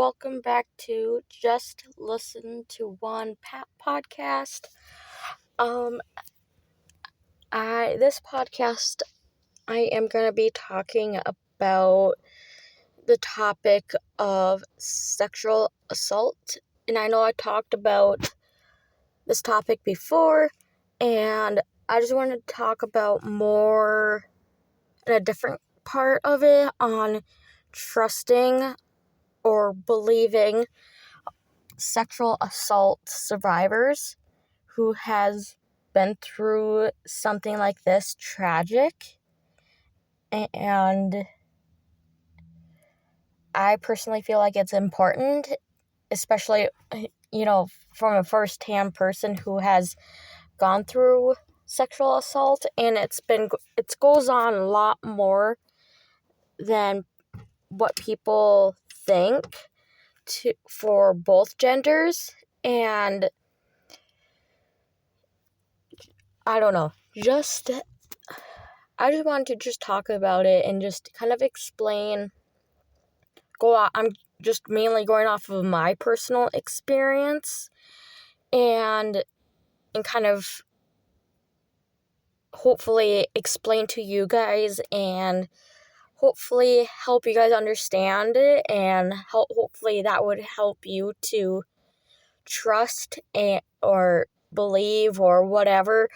welcome back to Just Listen to One podcast. This podcast, I am going to be talking about the topic of sexual assault, and I know I talked about this topic before, and I just want to talk about more in a different part of it on trusting or believing sexual assault survivors who has been through something like this tragic. And I personally feel like it's important, especially, from a first-hand person who has gone through sexual assault, and it goes on a lot more than what people think for both genders. And I don't know, I just wanted to talk about it and just kind of explain, I'm just mainly going off of my personal experience and kind of hopefully explain to you guys and hopefully help you guys understand it, and hopefully that would help you to trust or believe or whatever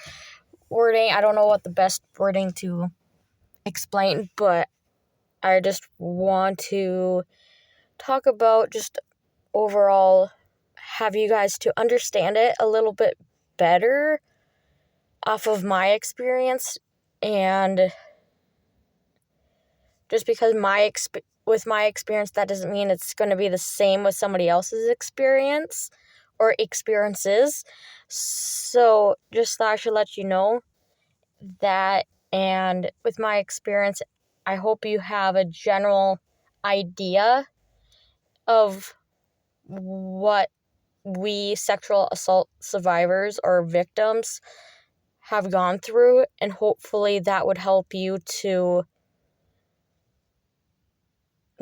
wording. I don't know what the best wording to explain, but I just want to talk about just overall have you guys to understand it a little bit better off of my experience. And just because with my experience, that doesn't mean it's going to be the same with somebody else's experience or experiences. So just thought I should let you know that. And with my experience, I hope you have a general idea of what we sexual assault survivors or victims have gone through, and hopefully that would help you to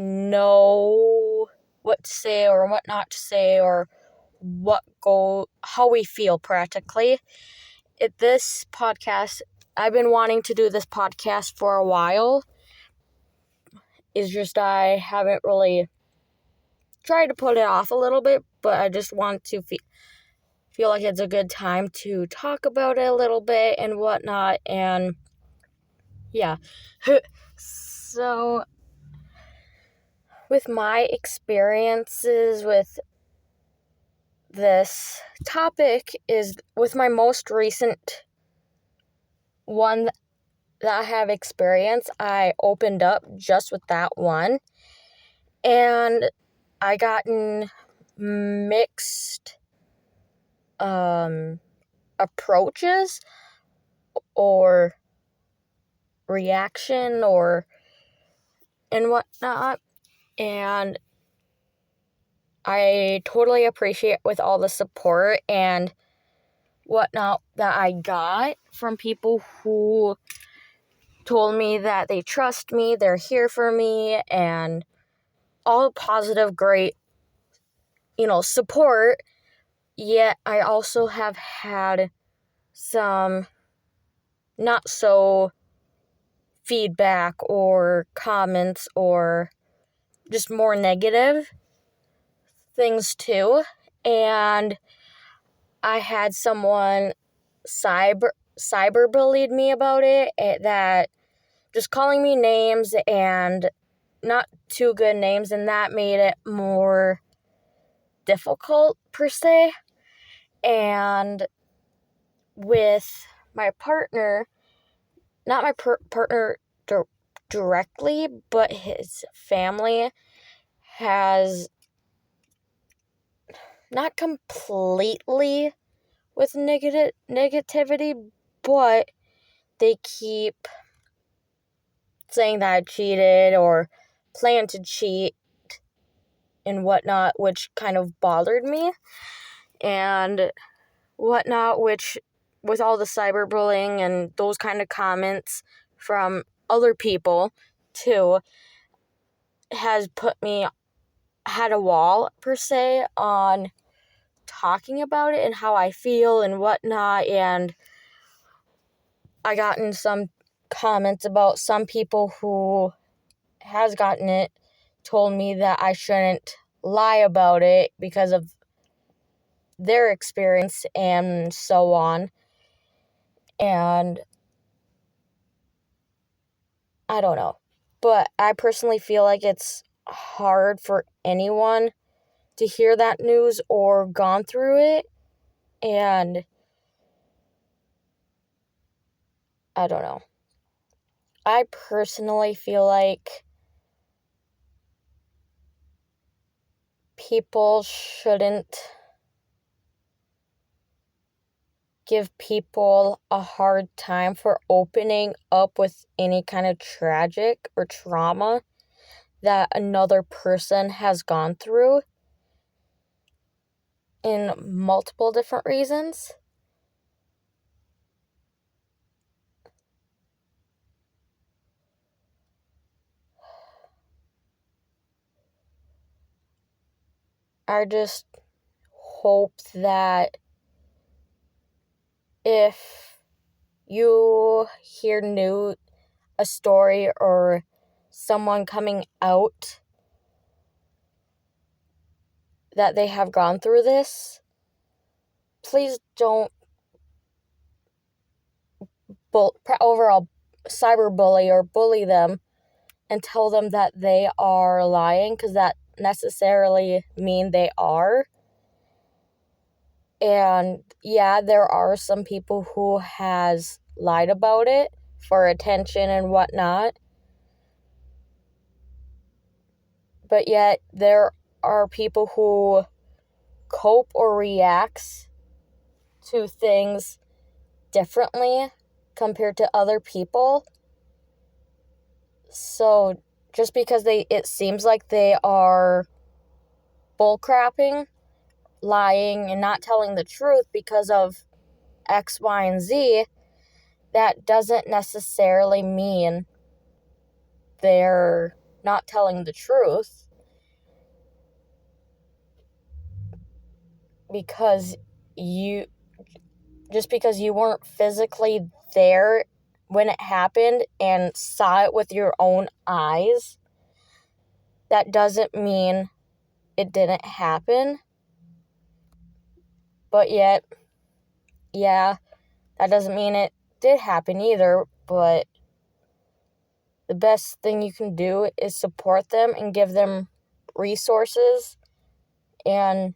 know what to say or what not to say, or how we feel practically. This podcast, I've been wanting to do this podcast for a while. It's just I haven't really tried to put it off a little bit, but I just want to feel like it's a good time to talk about it a little bit and whatnot. And yeah. So with my experiences with this topic is with my most recent one that I have experienced, I opened up just with that one, and I gotten mixed approaches or reaction and whatnot, and I totally appreciate with all the support and whatnot that I got from people who told me that they trust me, they're here for me, and all positive, great, support. Yet I also have had some not so feedback or comments or just more negative things too. And I had someone cyberbullied me about it, that just calling me names and not too good names, and that made it more difficult per se. And with my partner, not my partner directly, but his family has not completely with negativity, but they keep saying that I cheated or plan to cheat and whatnot, which kind of bothered me and whatnot, which with all the cyberbullying and those kind of comments from other people too has had a wall, per se, on talking about it and how I feel and whatnot, and I gotten some comments about some people who has gotten it told me that I shouldn't lie about it because of their experience and so on. And I don't know. But I personally feel like it's hard for anyone to hear that news or gone through it. And I don't know. I personally feel like people shouldn't give people a hard time for opening up with any kind of tragic or trauma that another person has gone through in multiple different reasons. I just hope that if you hear a story or someone coming out that they have gone through this, please don't overall cyberbully or bully them and tell them that they are lying, because that necessarily mean they are. And yeah, there are some people who has lied about it for attention and whatnot. But yet there are people who cope or reacts to things differently compared to other people. So just because it seems like they are bullcrapping, lying, and not telling the truth because of X, Y, and Z, that doesn't necessarily mean they're not telling the truth. Because just because you weren't physically there when it happened and saw it with your own eyes, that doesn't mean it didn't happen. But yet, yeah, that doesn't mean it did happen either. But the best thing you can do is support them and give them resources and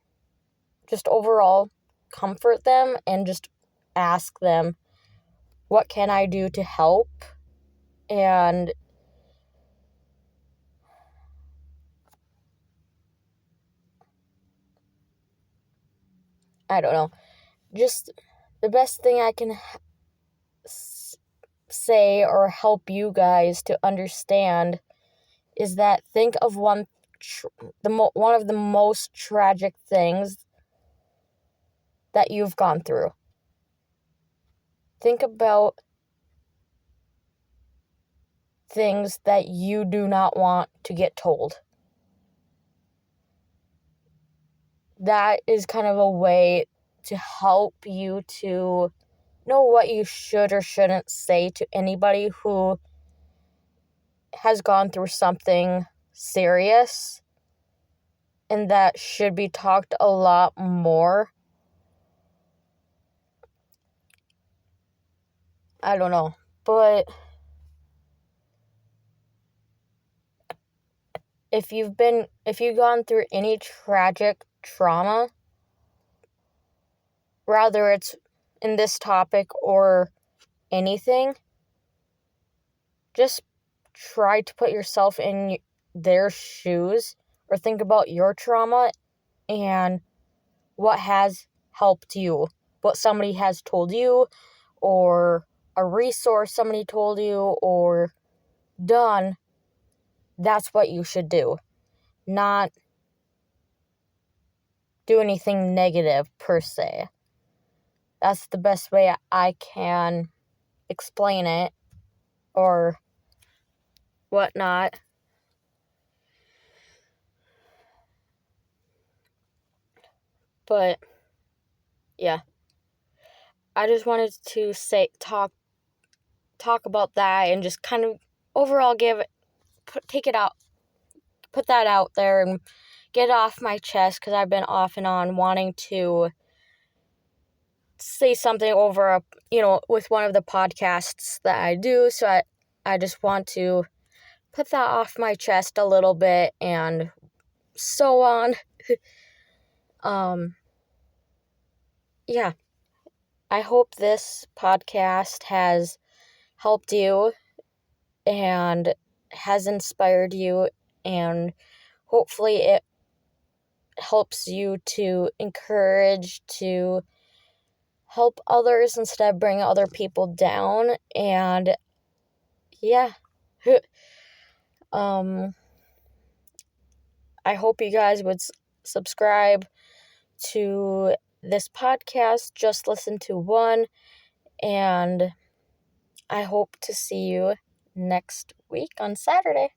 just overall comfort them and just ask them, what can I do to help? And I don't know, just the best thing I can say or help you guys to understand is that think of one of the most tragic things that you've gone through. Think about things that you do not want to get told. That is kind of a way to help you to know what you should or shouldn't say to anybody who has gone through something serious and that should be talked a lot more. I don't know, but if you've gone through any tragic trauma, whether it's in this topic or anything, just try to put yourself in their shoes or think about your trauma and what has helped you, what somebody has told you, or a resource somebody told you or done. That's what you should do. Not do anything negative per se. That's the best way I can explain it or whatnot. But yeah, I just wanted to talk about that and just kind of overall take it out, put that out there and get it off my chest, because I've been off and on wanting to say something over with one of the podcasts that I do. So I just want to put that off my chest a little bit and so on. Yeah, I hope this podcast has helped you and has inspired you, and hopefully it helps you to encourage to help others instead of bring other people down. And yeah, I hope you guys would subscribe to this podcast. Just listen to one, and I hope to see you next week on Saturday.